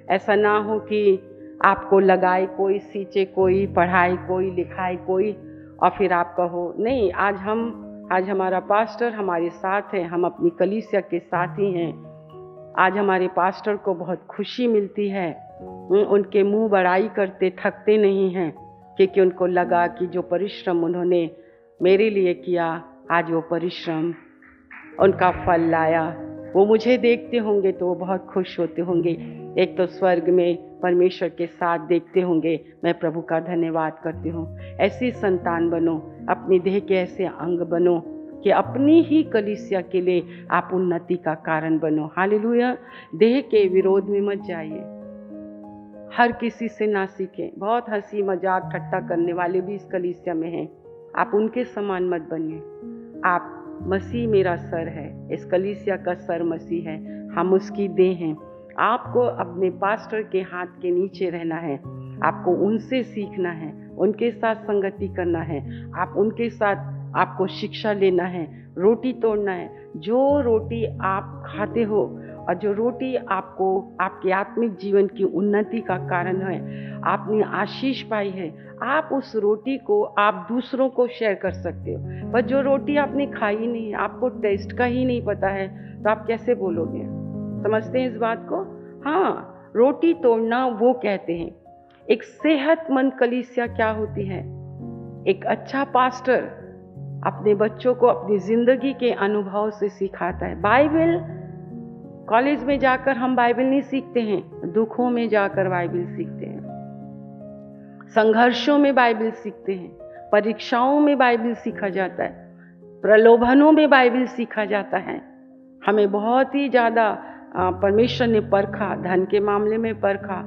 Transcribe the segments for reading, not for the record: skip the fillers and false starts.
ऐसा ना हो कि आपको लगाए कोई, सींचे कोई, पढ़ाए कोई, लिखाए कोई और फिर आप कहो नहीं, आज हमारा पास्टर हमारे साथ है, हम अपनी कलीसिया के साथ ही हैं। आज हमारे पास्टर को बहुत खुशी मिलती है, उनके मुंह बड़ाई करते थकते नहीं हैं, क्योंकि उनको लगा कि जो परिश्रम उन्होंने मेरे लिए किया, आज वो परिश्रम उनका फल लाया। वो मुझे देखते होंगे तो वो बहुत खुश होते होंगे, एक तो स्वर्ग में परमेश्वर के साथ देखते होंगे। मैं प्रभु का धन्यवाद करती हूँ। ऐसी संतान बनो, अपनी देह के ऐसे अंग बनो कि अपनी ही कलीसिया के लिए आप उन्नति का कारण बनो। हालेलुया। देह के विरोध में मत जाइए, हर किसी से ना सीखें। बहुत हंसी मजाक ठट्टा करने वाले भी इस कलीसिया में हैं, आप उनके समान मत बनिए। आप मसीह मेरा सर है, इस कलीसिया का सर मसीह है, हम उसकी देह हैं। आपको अपने पास्टर के हाथ के नीचे रहना है, आपको उनसे सीखना है, उनके साथ संगति करना है, आप उनके साथ आपको शिक्षा लेना है, रोटी तोड़ना है। जो रोटी आप खाते हो और जो रोटी आपको आपके आत्मिक जीवन की उन्नति का कारण है, आपने आशीष पाई है, आप उस रोटी को आप दूसरों को शेयर कर सकते हो। पर जो रोटी आपने खाई नहीं, आपको टेस्ट का ही नहीं पता है, तो आप कैसे बोलोगे? समझते हैं इस बात को? हाँ, रोटी तोड़ना वो कहते हैं। एक सेहतमंद कलीसिया क्या होती है? एक अच्छा पास्टर अपने बच्चों को अपनी जिंदगी के अनुभव से सिखाता है। बाइबल, कॉलेज में जाकर हम बाइबल नहीं सीखते हैं, दुखों में जाकर बाइबल सीखते हैं, संघर्षों में बाइबल सीखते हैं, परीक्षाओं में बाइबल सीखा जाता है, प्रलोभनों में बाइबल सीखा जाता है। हमें बहुत ही ज़्यादा परमेश्वर ने परखा, धन के मामले में परखा,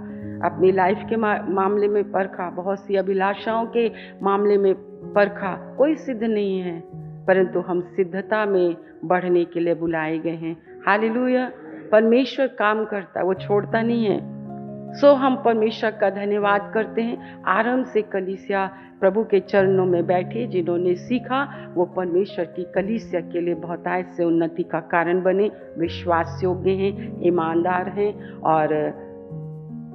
अपनी लाइफ के मामले में परखा, बहुत सी अभिलाषाओं के मामले में परखा। कोई सिद्ध नहीं है, परंतु हम सिद्धता में बढ़ने के लिए बुलाए गए हैं। हालेलुया। परमेश्वर काम करता है, वो छोड़ता नहीं है। सो हम परमेश्वर का धन्यवाद करते हैं। आराम से कलीसिया प्रभु के चरणों में बैठे, जिन्होंने सीखा वो परमेश्वर की कलीसिया के लिए बहुतायत से उन्नति का कारण बने, विश्वास योग्य हैं, ईमानदार हैं। और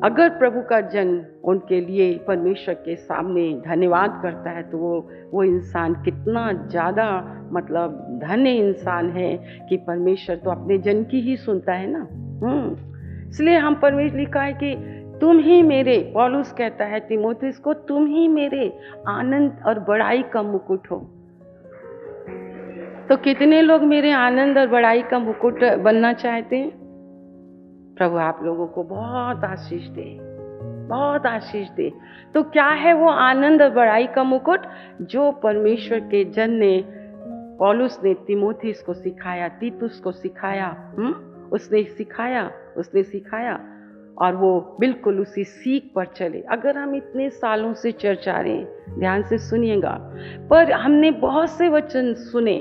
अगर प्रभु का जन उनके लिए परमेश्वर के सामने धन्यवाद करता है, तो वो इंसान कितना ज़्यादा मतलब धन्य इंसान है कि परमेश्वर तो अपने जन की ही सुनता है ना। इसलिए हम परमेश्वर लिखा है कि तुम ही मेरे, पौलुस कहता है तीमुथियुस को, तुम ही मेरे आनंद और बड़ाई का मुकुट हो। तो कितने लोग मेरे आनंद और बड़ाई का मुकुट बनना चाहते हैं? प्रभु आप लोगों को बहुत आशीष दे, बहुत आशीष दे। तो क्या है वो आनंद और बड़ाई का मुकुट? जो परमेश्वर के जन ने, पौलुस ने तीमुथियुस को सिखाया, तीतुस को सिखाया, उसने सिखाया और वो बिल्कुल उसी सीख पर चले। अगर हम इतने सालों से चर्चा रहे हैं, ध्यान से सुनिएगा, पर हमने बहुत से वचन सुने,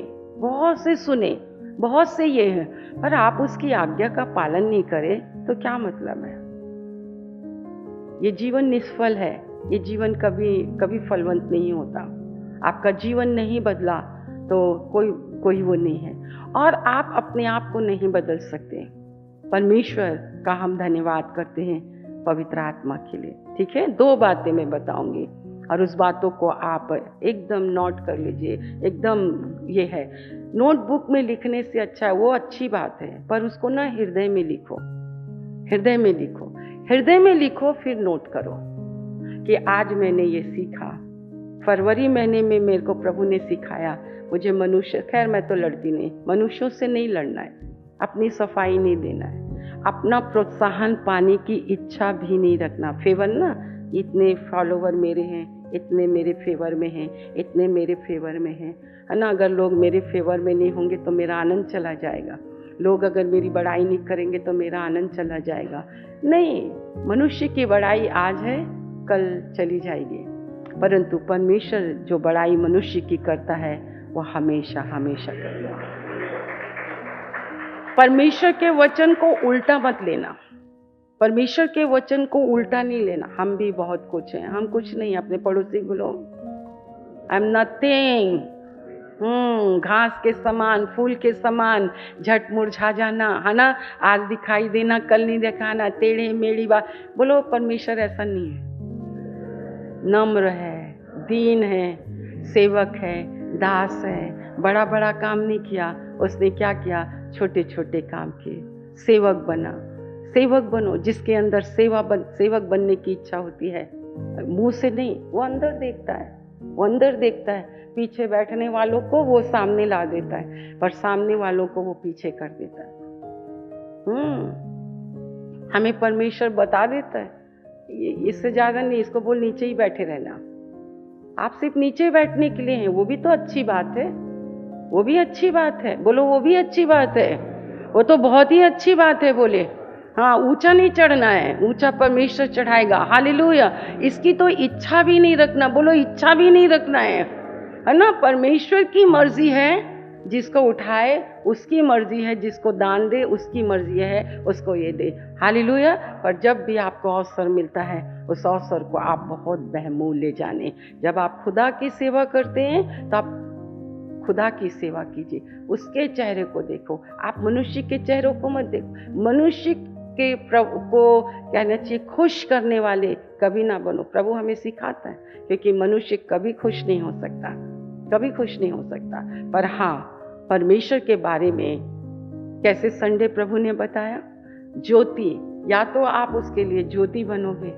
बहुत से ये हैं, पर आप उसकी आज्ञा का पालन नहीं करें तो क्या मतलब है? ये जीवन निष्फल है, ये जीवन कभी फलवंत नहीं होता। आपका जीवन नहीं बदला तो कोई कोई वो नहीं है, और आप अपने आप को नहीं बदल सकते। परमेश्वर का हम धन्यवाद करते हैं पवित्र आत्मा के लिए। ठीक है, 2 बातें मैं बताऊंगी और उस बातों को आप एकदम नोट कर लीजिए। एकदम ये है, नोटबुक में लिखने से अच्छा है, वो अच्छी बात है, पर उसको ना हृदय में लिखो, हृदय में लिखो, हृदय में लिखो, फिर नोट करो कि आज मैंने ये सीखा। फरवरी महीने में मेरे को प्रभु ने सिखाया, मुझे मनुष्य, खैर मैं तो लड़ती नहीं, मनुष्यों से नहीं लड़ना है, अपनी सफाई नहीं देना है, अपना प्रोत्साहन पाने की इच्छा भी नहीं रखना। फेवर ना, इतने फॉलोवर मेरे हैं, इतने मेरे फेवर में हैं, इतने मेरे फेवर में हैं, है ना। अगर लोग मेरे फेवर में नहीं होंगे तो मेरा आनंद चला जाएगा, लोग अगर मेरी बड़ाई नहीं करेंगे तो मेरा आनंद चला जाएगा। नहीं, मनुष्य की बड़ाई आज है, कल चली जाएगी, परंतु परमेश्वर जो बड़ाई मनुष्य की करता है वो हमेशा हमेशा करता है। परमेश्वर के वचन को उल्टा मत लेना, परमेश्वर के वचन को उल्टा नहीं लेना। हम भी बहुत कुछ हैं, हम कुछ नहीं। अपने पड़ोसी बोलो, आई एम नथिंग, घास के समान, फूल के समान, झट मुरझा जाना, है ना, आज दिखाई देना कल नहीं दिखाना, टेढ़े मेढ़ी बात बोलो। परमेश्वर ऐसा नहीं है, नम्र है, दीन है, सेवक है, दास है। बड़ा बड़ा काम नहीं किया उसने, क्या किया, छोटे छोटे काम किए। सेवक बना, सेवक बनो। जिसके अंदर सेवक बनने की इच्छा होती है, मुंह से नहीं, वो अंदर देखता है, वो अंदर देखता है। पीछे बैठने वालों को वो सामने ला देता है, पर सामने वालों को वो पीछे कर देता है। हमें परमेश्वर बता देता है, इससे ज्यादा नहीं, इसको बोल नीचे ही बैठे रहना। आप सिर्फ नीचे बैठने के लिए हैं, वो भी तो अच्छी बात है, वो भी अच्छी बात है। बोलो, वो भी अच्छी बात है, वो तो बहुत ही अच्छी बात है। बोले, हाँ, ऊंचा नहीं चढ़ना है, ऊंचा परमेश्वर चढ़ाएगा। हालेलुया। इसकी तो इच्छा भी नहीं रखना, बोलो इच्छा भी नहीं रखना है ना। परमेश्वर की मर्जी है, जिसको उठाए उसकी मर्जी है, जिसको दान दे उसकी मर्जी है, उसको ये दे। हालेलुया। पर जब भी आपको अवसर मिलता है, उस अवसर को आप बहुत बहुमूल्य जाने। जब आप खुदा की सेवा करते हैं तो आप खुदा की सेवा कीजिए, उसके चेहरे को देखो। आप मनुष्य के चेहरों को मत देखो। मनुष्य के प्रभु को कहना चाहिए खुश करने वाले कभी ना बनो। प्रभु हमें सिखाता है, क्योंकि मनुष्य कभी खुश नहीं हो सकता, कभी खुश नहीं हो सकता। पर हाँ, परमेश्वर के बारे में कैसे संडे प्रभु ने बताया, ज्योति, या तो आप उसके लिए ज्योति बनोगे,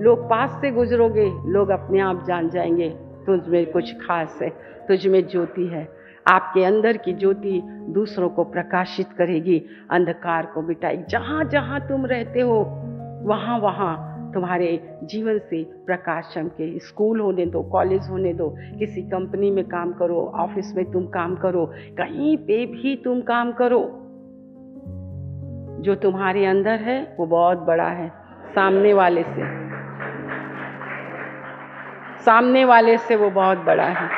लोग पास से गुजरोगे, लोग अपने आप जान जाएंगे तुझ में कुछ खास है, तुझ में ज्योति है। आपके अंदर की ज्योति दूसरों को प्रकाशित करेगी, अंधकार को मिटाएगी। जहाँ जहाँ तुम रहते हो वहाँ वहाँ तुम्हारे जीवन से प्रकाश चमके। स्कूल होने दो, कॉलेज होने दो, किसी कंपनी में काम करो, ऑफिस में तुम काम करो, कहीं पे भी तुम काम करो, जो तुम्हारे अंदर है वो बहुत बड़ा है। सामने वाले से वो बहुत बड़ा है।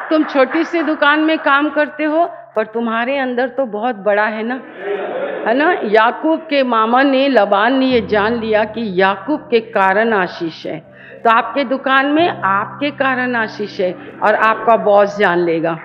तुम छोटी सी दुकान में काम करते हो, पर तुम्हारे अंदर तो बहुत बड़ा है ना, है ना। याकूब के मामा ने, लबान ने ये जान लिया कि याकूब के कारण आशीष है, तो आपके दुकान में आपके कारण आशीष है, और आपका बॉस जान लेगा,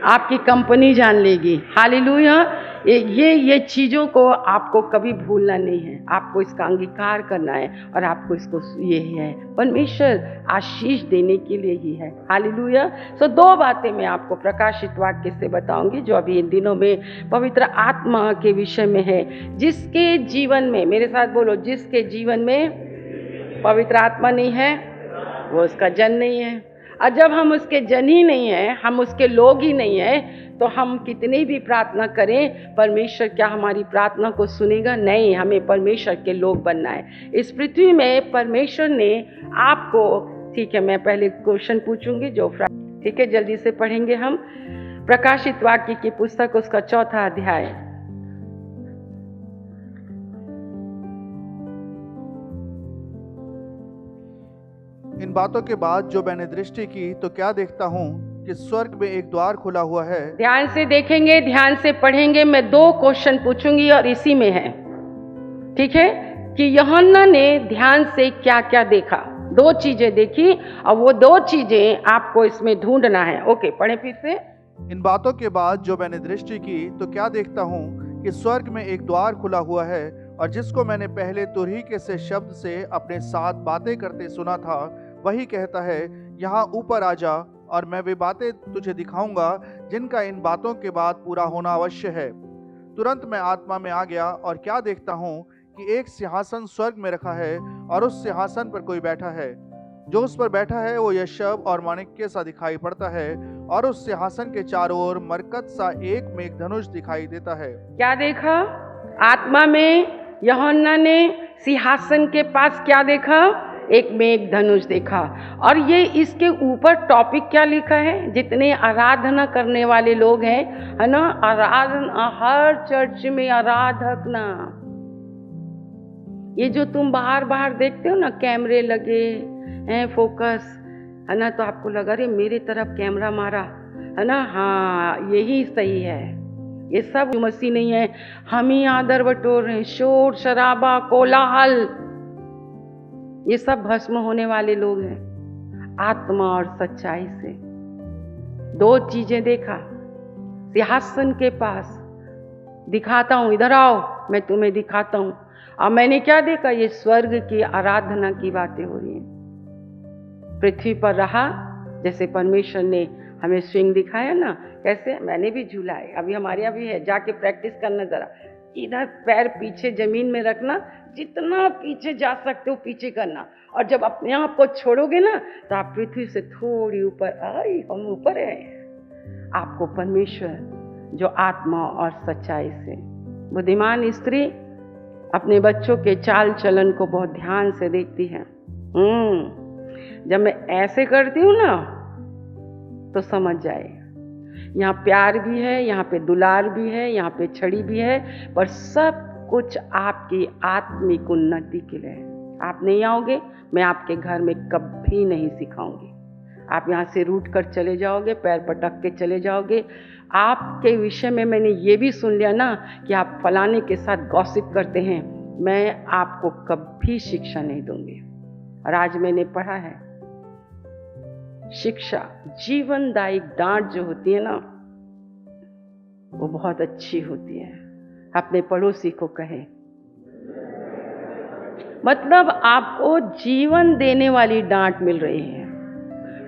आपकी कंपनी जान लेगी। हालेलुया। ये चीज़ों को आपको कभी भूलना नहीं है, आपको इसका अंगीकार करना है, और आपको इसको, ये है परमेश्वर आशीष देने के लिए ही है। हालेलुया। सो 2 बातें मैं आपको प्रकाशित वाक्य से बताऊंगी, जो अभी इन दिनों में पवित्र आत्मा के विषय में है। जिसके जीवन में, मेरे साथ बोलो, जिसके जीवन में पवित्र आत्मा नहीं है वो उसका जन नहीं है। और जब हम उसके जन ही नहीं हैं, हम उसके लोग ही नहीं हैं, तो हम कितनी भी प्रार्थना करें, परमेश्वर क्या हमारी प्रार्थना को सुनेगा? नहीं। हमें परमेश्वर के लोग बनना है। इस पृथ्वी में परमेश्वर ने आपको, ठीक है, मैं पहले क्वेश्चन पूछूंगी, जो ठीक है, जल्दी से पढ़ेंगे हम। प्रकाशित वाक्य की पुस्तक, उसका 4था अध्याय। इन बातों के बाद जो मैंने दृष्टि की, तो क्या देखता हूँ कि स्वर्ग में एक द्वार खुला हुआ है। ध्यान से देखेंगे, ध्यान से पढ़ेंगे। मैं 2 क्वेश्चन पूछूंगी और इसी में है, ठीक है, कि यूहन्ना ने ध्यान से क्या क्या देखा। 2 चीजें देखी, और वो 2 चीजें आपको इसमें ढूंढना है। ओके, पढ़े फिर से। इन बातों के बाद जो मैंने दृष्टि की तो क्या देखता हूँ कि स्वर्ग में एक द्वार खुला हुआ है, और जिसको मैंने पहले तुरही से शब्द से अपने साथ बातें करते सुना था, वही कहता है, यहाँ ऊपर आ जा और मैं वे बातें तुझे दिखाऊंगा जिनका इन बातों के बाद पूरा होना अवश्य है। तुरंत मैं आत्मा में आ गया और क्या देखता हूँ कि एक सिंहासन स्वर्ग में रखा है, और उस सिंहासन पर कोई बैठा है। जो उस पर बैठा है वो यशब और माणिक्य सा दिखाई पड़ता है, और उस सिंहासन के चारों ओर मरकत सा एक मेघधनुष दिखाई देता है। क्या देखा? आत्मा में यूहन्ना ने सिंहासन के पास क्या देखा? एक मेघधनुष देखा। और ये इसके ऊपर टॉपिक क्या लिखा है? जितने आराधना करने वाले लोग हैं, है ना, आराधना हर चर्च में आराधना, ये जो तुम बाहर बाहर देखते हो ना, कैमरे लगे हैं, फोकस, है ना, तो आपको लगा अरे मेरे तरफ कैमरा मारा, है ना, हाँ यही सही है। ये सब मसीह नहीं है। हम ही आदर बटोर रहे हैं, शोर शराबा कोलाहल, ये सब भस्म होने वाले लोग हैं आत्मा और सच्चाई से। दो चीजें देखा सिंहासन के पास, दिखाता हूं, इधर आओ मैं तुम्हें दिखाता हूं। और मैंने क्या देखा? ये स्वर्ग की आराधना की बातें हो रही हैं। पृथ्वी पर रहा, जैसे परमेश्वर ने हमें स्विंग दिखाया ना, कैसे मैंने भी झूला है, अभी हमारे यहाँ भी है, जाके प्रैक्टिस करना जरा। इधर पैर पीछे जमीन में रखना, जितना पीछे जा सकते हो पीछे करना, और जब अपने आप को छोड़ोगे ना तो आप पृथ्वी से थोड़ी ऊपर, आई हम ऊपर हैं। आपको परमेश्वर जो आत्मा और सच्चाई से, बुद्धिमान स्त्री अपने बच्चों के चाल चलन को बहुत ध्यान से देखती है। जब मैं ऐसे करती हूँ ना तो समझ जाए, यहाँ प्यार भी है, यहाँ पे दुलार भी है, यहाँ पे छड़ी भी है, पर सब कुछ आपकी आत्मिक उन्नति के लिए है। आप नहीं आओगे, मैं आपके घर में कभी नहीं सिखाऊंगी। आप यहाँ से रूठ कर चले जाओगे, पैर पटक के चले जाओगे। आपके विषय में मैंने ये भी सुन लिया ना कि आप फलाने के साथ गॉसिप करते हैं, मैं आपको कभी शिक्षा नहीं दूंगी। और आज मैंने पढ़ा है, शिक्षा, जीवनदायी डांट जो होती है ना, वो बहुत अच्छी होती है। अपने पड़ोसी को कहे, मतलब आपको जीवन देने वाली डांट मिल रही है।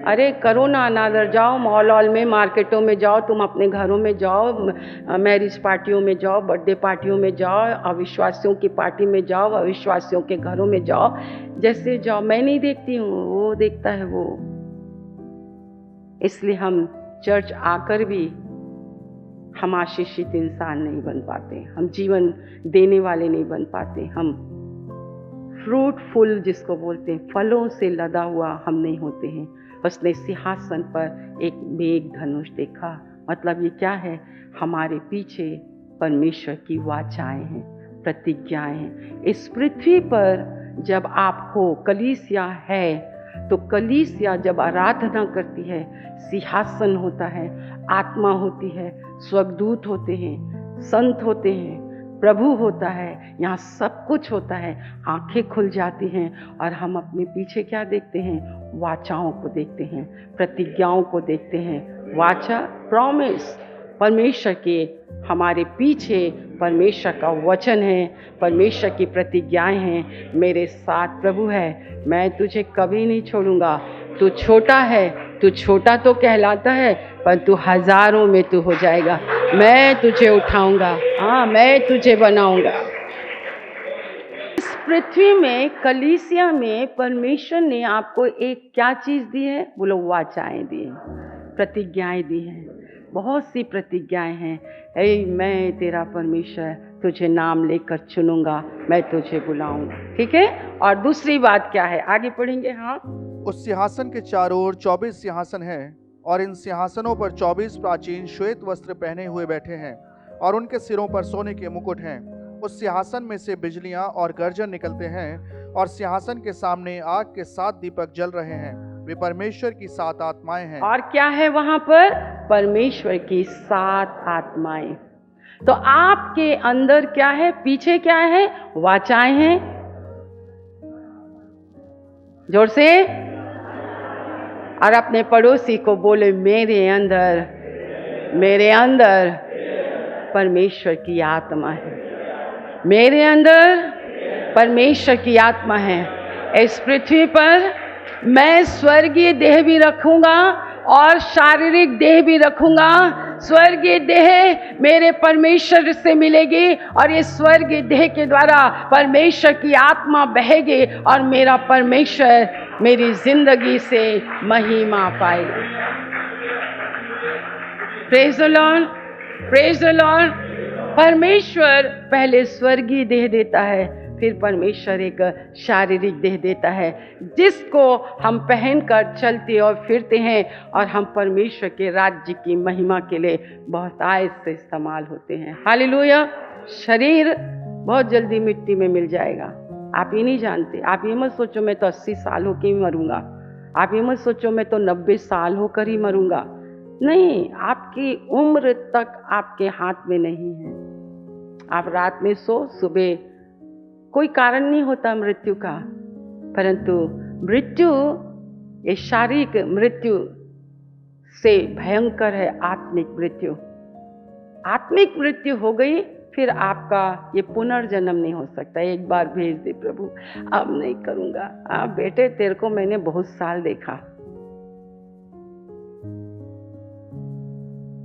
अरे करो ना अनादर, जाओ मॉल वॉल में, मार्केटों में जाओ, तुम अपने घरों में जाओ, मैरिज पार्टियों में जाओ, बर्थडे पार्टियों में जाओ, अविश्वासियों की पार्टी में जाओ, अविश्वासियों के घरों में जाओ, जैसे जाओ। मैं नहीं देखती हूँ, वो देखता है वो। इसलिए हम चर्च आकर भी हम आशीषित इंसान नहीं बन पाते, हम जीवन देने वाले नहीं बन पाते, हम फ्रूटफुल जिसको बोलते हैं, फलों से लदा हुआ हम नहीं होते हैं। उसने सिंहासन पर एक मेघ धनुष देखा, मतलब ये क्या है? हमारे पीछे परमेश्वर की वाचाएं हैं, प्रतिज्ञाएं हैं। इस पृथ्वी पर जब आप हो, कलीसिया है, तो कलीसिया जब आराधना करती है, सिंहासन होता है, आत्मा होती है, स्वर्गदूत होते हैं, संत होते हैं, प्रभु होता है, यहाँ सब कुछ होता है। आंखें खुल जाती हैं और हम अपने पीछे क्या देखते हैं? वाचाओं को देखते हैं, प्रतिज्ञाओं को देखते हैं। वाचा प्रॉमिस, परमेश्वर के हमारे पीछे परमेश्वर का वचन है, परमेश्वर की प्रतिज्ञाएं हैं। मेरे साथ प्रभु है, मैं तुझे कभी नहीं छोड़ूंगा। तू छोटा है, तू छोटा तो कहलाता है, पर तू हजारों में तू हो जाएगा। मैं तुझे उठाऊंगा, हाँ मैं तुझे बनाऊंगा। इस पृथ्वी में, कलीसिया में परमेश्वर ने आपको एक क्या चीज दी है? बोलो, वाचाएं दी है, प्रतिज्ञाएं दी हैं। बहुत सी प्रतिज्ञाएं हैं। ऐ मैं तेरा परमेश्वर, तुझे नाम लेकर चुनूंगा, मैं तुझे बुलाऊंगा। ठीक है। और दूसरी बात क्या है? आगे पढ़ेंगे। हाँ, उस सिंहासन के चारों ओर 24 सिंहासन हैं, और इन सिंहासनों पर 24 प्राचीन श्वेत वस्त्र पहने हुए बैठे हैं, और उनके सिरों पर सोने के मुकुट हैं। उस सिंहासन में से बिजलियां और गर्जन निकलते हैं, और सिंहासन के सामने आग के 7 दीपक जल रहे हैं। वे परमेश्वर की 7 आत्माएं हैं। और क्या है वहां पर? परमेश्वर की 7 आत्माएं। तो आपके अंदर क्या है? पीछे क्या है? वाचाएं हैं। जोर से। और अपने पड़ोसी को बोले, मेरे अंदर मेरे अंदर परमेश्वर की आत्मा है। मेरे अंदर परमेश्वर की आत्मा है। इस पृथ्वी पर मैं स्वर्गीय देह भी रखूंगा और शारीरिक देह भी रखूंगा। स्वर्गीय देह मेरे परमेश्वर से मिलेगी और ये स्वर्गीय देह के द्वारा परमेश्वर की आत्मा बहेगी और मेरा परमेश्वर मेरी जिंदगी से महिमा पाएगा। Praise the Lord, praise the Lord. परमेश्वर पहले स्वर्गीय देह देता है, फिर परमेश्वर एक शारीरिक देह देता है जिसको हम पहनकर चलते और फिरते हैं और हम परमेश्वर के राज्य की महिमा के लिए बहुत आयत से इस्तेमाल होते हैं। हालेलुया। शरीर बहुत जल्दी मिट्टी में मिल जाएगा। आप ये नहीं जानते। आप ये मत सोचो मैं तो 80 साल होकर ही मरूंगा। आप ये मत सोचो मैं तो 90 साल होकर ही मरूंगा। नहीं, आपकी उम्र तक आपके हाथ में नहीं है। आप रात में सो, सुबह कोई कारण नहीं होता मृत्यु का, परंतु मृत्यु ये शारीरिक मृत्यु से भयंकर है आत्मिक मृत्यु। आत्मिक मृत्यु हो गई फिर आपका ये पुनर्जन्म नहीं हो सकता। एक बार भेज दे प्रभु, अब नहीं करूंगा। बेटे तेरे को मैंने बहुत साल देखा।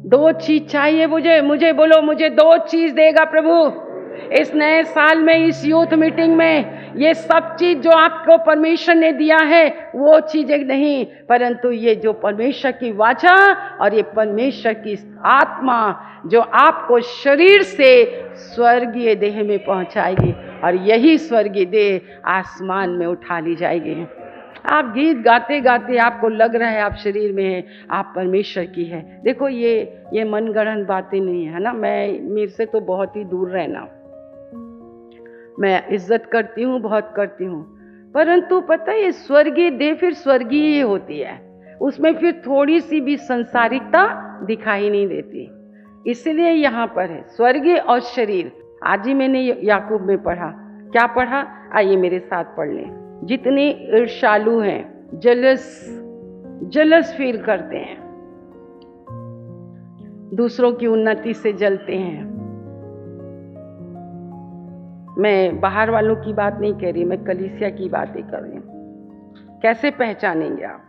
2 चीज चाहिए मुझे बोलो, मुझे 2 चीज देगा प्रभु इस नए साल में, इस यूथ मीटिंग में। ये सब चीज जो आपको परमेश्वर ने दिया है वो चीजें नहीं, परंतु ये जो परमेश्वर की वाचा और ये परमेश्वर की आत्मा जो आपको शरीर से स्वर्गीय देह में पहुंचाएगी और यही स्वर्गीय देह आसमान में उठा ली जाएगी। आप गीत गाते गाते आपको लग रहा है आप शरीर में है, आप परमेश्वर की है। देखो ये मनगढ़ंत बातें नहीं है ना। मेरे से तो बहुत ही दूर रहना। मैं इज्जत करती हूँ, बहुत करती हूँ, परंतु पता है ये स्वर्गीय देह फिर स्वर्गीय ही होती है। उसमें फिर थोड़ी सी भी संसारिकता दिखाई नहीं देती। इसलिए यहाँ पर है स्वर्गीय और शरीर। आज ही मैंने याकूब में पढ़ा। क्या पढ़ा? आइए मेरे साथ पढ़ लें। जितने ईर्ष्यालु हैं, जलस फील करते हैं, दूसरों की उन्नति से जलते हैं। मैं बाहर वालों की बात नहीं कह रही, मैं कलीसिया की बातें कर रही हूं। कैसे पहचानेंगे आप?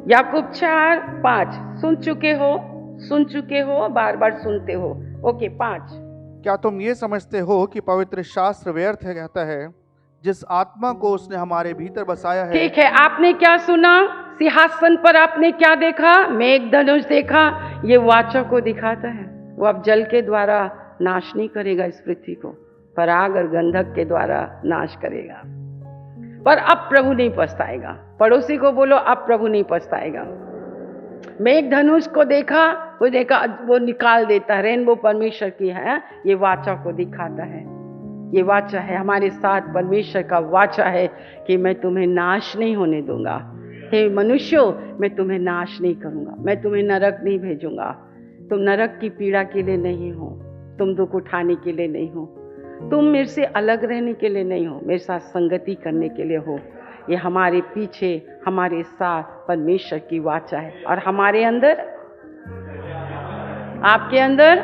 याकूब 4:5 सुन चुके हो, बार बार सुनते हो। ओके, 5। क्या तुम ये समझते हो कि पवित्र शास्त्र व्यर्थ है कहता है जिस आत्मा को उसने हमारे भीतर बसाया है? ठीक है, आपने क्या सुना? सिंहासन पर आपने क्या देखा? मेघधनुष देखा। ये वाचा को दिखाता है। वो अब जल के द्वारा नाश नहीं करेगा इस पृथ्वी को, पराग और गंधक के द्वारा नाश करेगा। पर अब प्रभु नहीं पछताएगा। पड़ोसी को बोलो अब प्रभु नहीं पछताएगा। मेघधनुष को देखा, वो निकाल देता है। रेनबो परमेश्वर की है, ये वाचा को दिखाता है। ये वाचा है हमारे साथ, परमेश्वर का वाचा है कि मैं तुम्हें नाश नहीं होने दूंगा। हे मनुष्यों, मैं तुम्हें नाश नहीं करूंगा, मैं तुम्हें नरक नहीं भेजूंगा। तुम नरक की पीड़ा के लिए नहीं हो, तुम दुख उठाने के लिए नहीं हो, तुम मेरे से अलग रहने के लिए नहीं हो, मेरे साथ संगति करने के लिए हो। ये हमारे पीछे, हमारे साथ परमेश्वर की वाचा है। और हमारे अंदर, आपके अंदर,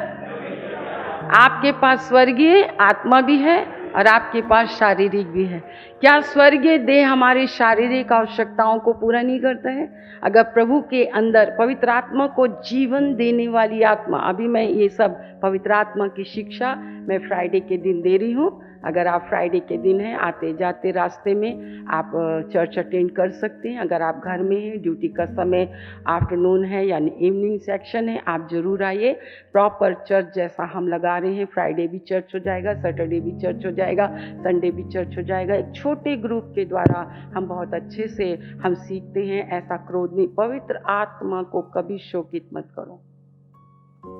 आपके पास स्वर्गीय आत्मा भी है और आपके पास शारीरिक भी है। क्या स्वर्गीय देह हमारी शारीरिक आवश्यकताओं को पूरा नहीं करता है? अगर प्रभु के अंदर पवित्र आत्मा को जीवन देने वाली आत्मा, अभी मैं ये सब पवित्र आत्मा की शिक्षा मैं फ्राइडे के दिन दे रही हूँ। अगर आप फ्राइडे के दिन हैं, आते जाते रास्ते में आप चर्च अटेंड कर सकते हैं। अगर आप घर में हैं, ड्यूटी का समय आफ्टरनून है यानी इवनिंग सेक्शन है, आप जरूर आइए। प्रॉपर चर्च जैसा हम लगा रहे हैं, फ्राइडे भी चर्च हो जाएगा, सैटरडे भी चर्च हो जाएगा, संडे भी चर्च हो जाएगा। एक छोटे ग्रुप के द्वारा हम बहुत अच्छे से हम सीखते हैं। ऐसा क्रोध नहीं, पवित्र आत्मा को कभी शोकित मत करो।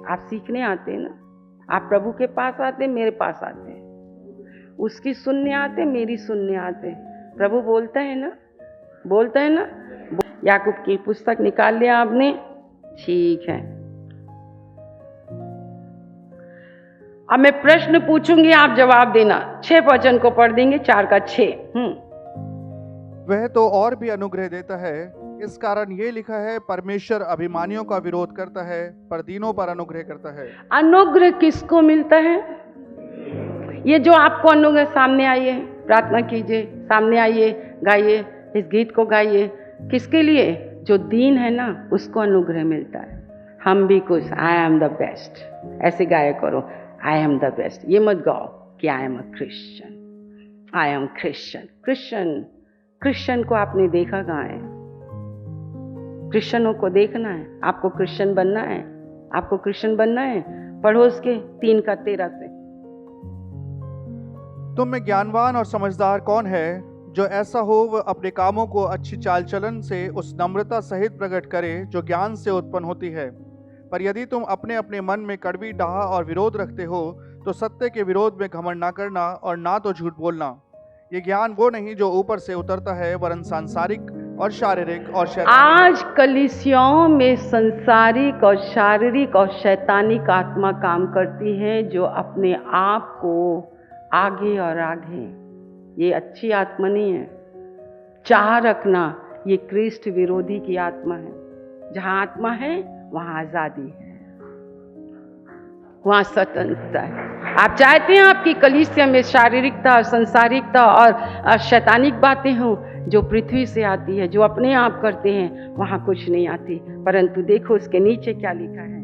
आप सीखने आते हैं ना, आप प्रभु के पास आते हैं, मेरे पास आते हैं, उसकी सुनने आते, मेरी सुनने आते। प्रभु बोलता है ना। याकूब की पुस्तक निकाल लिया आपने? ठीक है। अब मैं प्रश्न पूछूंगी, आप जवाब देना। 6 वचन को पढ़ देंगे, 4 का 6। वह तो और भी अनुग्रह देता है इस कारण ये लिखा है, परमेश्वर अभिमानियों का विरोध करता है पर दीनों पर अनुग्रह करता है। अनुग्रह किसको मिलता है? ये जो आपको अनुग्रह, सामने आइए, प्रार्थना कीजिए, सामने आइए, गाइए, इस गीत को गाइए। किसके लिए? जो दीन है ना, उसको अनुग्रह मिलता है। हम भी कुछ, आई एम द बेस्ट, ऐसे गाया करो, आई एम द बेस्ट। ये मत गाओ कि I am a Christian, I am Christian. Christian को आपने देखा कहाँ है? क्रिश्चियनों को देखना है। आपको क्रिश्चियन बनना है, आपको क्रिश्चियन बनना है। पढ़ो उसके 3:13 से। तुम में ज्ञानवान और समझदार कौन है, जो ऐसा हो वह अपने कामों को अच्छी चाल चलन से उस नम्रता सहित प्रकट करे जो ज्ञान से उत्पन्न होती है। पर यदि तुम अपने अपने मन में कड़वी डाह और विरोध रखते हो, तो सत्य के विरोध में घमंड ना करना और ना तो झूठ बोलना। ये ज्ञान वो नहीं जो ऊपर से उतरता है, वरन सांसारिक और शारीरिक और शैतानिक। आज कलीसियाओं में संसारिक और शारीरिक और शैतानिक आत्मा काम करती है, जो अपने आप को आगे और आगे, ये अच्छी आत्मा नहीं है। चाह रखना, ये क्रिस्ट विरोधी की आत्मा है। जहाँ आत्मा है वहाँ आजादी है, वहाँ स्वतंत्रता है। आप चाहते हैं आपकी कलीसिया में शारीरिकता और संसारिकता और शैतानिक बातें हों जो पृथ्वी से आती है, जो अपने आप करते हैं, वहाँ कुछ नहीं आती। परंतु देखो उसके नीचे क्या लिखा है।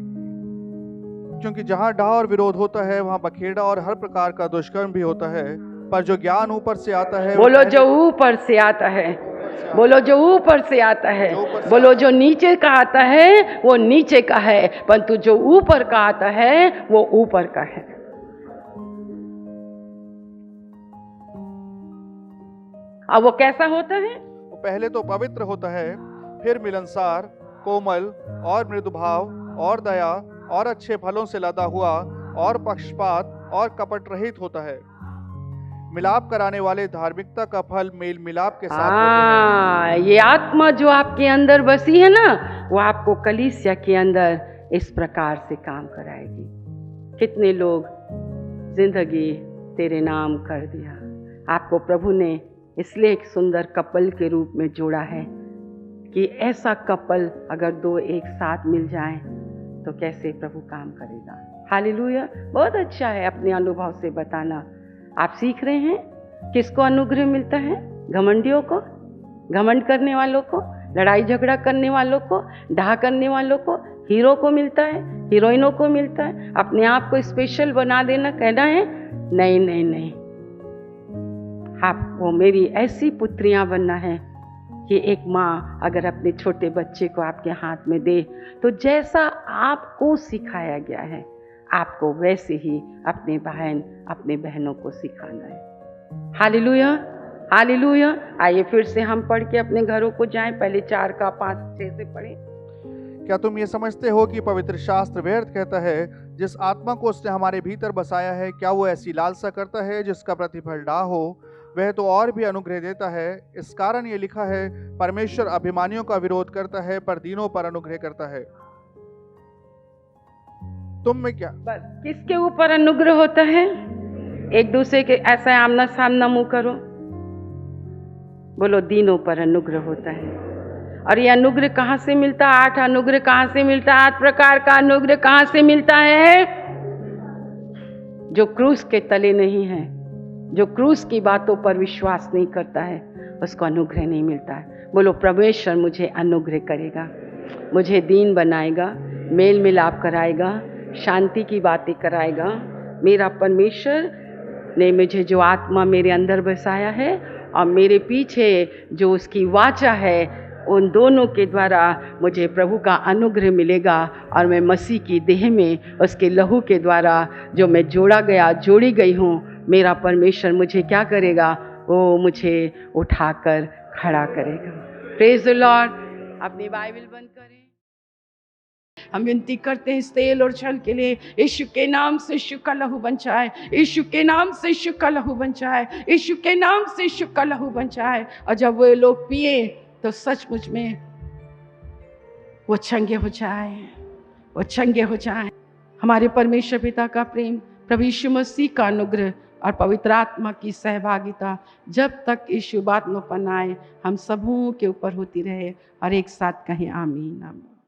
क्योंकि जहाँ डाह और विरोध होता है, वहाँ बखेड़ा और हर प्रकार का दुष्कर्म भी होता है। पर जो ज्ञान ऊपर से आता है, बोलो जो ऊपर से आता है, बोलो जो ऊपर से आता है, बोलो जो नीचे का आता है वो नीचे का है, परंतु जो ऊपर का आता है वो ऊपर का है। अब वो कैसा होता है? वो पहले तो पवित्र होता है, फिर मिलनसार, कोमल और मृदुभाव और दया और अच्छे फलों से लदा हुआ और पक्षपात और कपट रहित होता है। मिलाप कराने वाले धार्मिकता का फल मेल मिलाप के साथ होते हैं। ये आत्मा जो आपके अंदर बसी है ना, वो आपको कलीसिया के अंदर इस प्रकार से काम कराएगी। कितने लोग जिंदगी तेरे नाम कर दिया। आपको प्रभु ने इसलिए एक सुंदर कपल के रूप में जोड़ा है कि ऐसा कपल अगर दो एक साथ मिल जाएं तो कैसे प्रभु काम करेगा। हालेलुया। बहुत अच्छा है अपने अनुभव से बताना। आप सीख रहे हैं किसको अनुग्रह मिलता है? घमंडियों को, घमंड करने वालों को, लड़ाई झगड़ा करने वालों को, डाह करने वालों को। हीरो को मिलता है, हीरोइनों को मिलता है। अपने आप को स्पेशल बना देना, कहना है नहीं नहीं नहीं, आपको मेरी ऐसी पुत्रियां बनना है कि एक माँ अगर अपने छोटे बच्चे को आपके हाथ में दे तो जैसा आपको सिखाया गया है, आपको वैसे ही अपने बहनों को सिखाना है। Hallelujah, hallelujah. आइए फिर से हम पढ़ के अपने घरों को जाएं। पहले 4 का 5-6 से पढ़ें। क्या तुम ये समझते हो कि पवित्र शास्त्र व्यर्थ कहता है, जिस आत्मा को उसने हमारे भीतर बसाया है, क्या वो ऐसी लालसा करता है जिसका प्रतिफल डाह हो? वह तो और भी अनुग्रह देता है। इस कारण ये लिखा है, परमेश्वर अभिमानियों का विरोध करता है पर दीनों पर अनुग्रह करता है। तुम में क्या? बस किसके ऊपर अनुग्रह होता है? एक दूसरे के ऐसा आमना सामना मुंह करो, बोलो दीनों पर अनुग्रह होता है। और ये अनुग्रह कहाँ से मिलता है? 8 अनुग्रह कहाँ से मिलता है? 8 प्रकार का अनुग्रह कहाँ से मिलता है? जो क्रूस के तले नहीं है, जो क्रूस की बातों पर विश्वास नहीं करता है, उसको अनुग्रह नहीं मिलता है। बोलो परमेश्वर मुझे अनुग्रह करेगा, मुझे दीन बनाएगा, मेल मिलाप कराएगा, शांति की बातें कराएगा। मेरा परमेश्वर ने मुझे जो आत्मा मेरे अंदर बसाया है और मेरे पीछे जो उसकी वाचा है, उन दोनों के द्वारा मुझे प्रभु का अनुग्रह मिलेगा। और मैं मसीह की देह में उसके लहू के द्वारा जो मैं जोड़ी गई हूँ, मेरा परमेश्वर मुझे क्या करेगा? वो मुझे उठाकर खड़ा करेगा। Praise the Lord. अपनी बाइबल बंद करें। हम विनती करते हैं इस तेल और छल के लिए। यीशु के नाम से यीशु का लहू बन जाए, यीशु के नाम से यीशु का लहू बन जाए, यीशु के नाम से यीशु का लहू बन जाए। और जब वो लोग पिए तो सचमुच में वो चंगे हो जाए, वो चंगे हो जाए। हमारे परमेश्वर पिता का प्रेम, प्रभु यीशु मसीह का अनुग्रह और पवित्र आत्मा की सहभागिता जब तक यीशु बात न पनाए हम सबों के ऊपर होती रहे। और एक साथ कहें आमीन आमीन।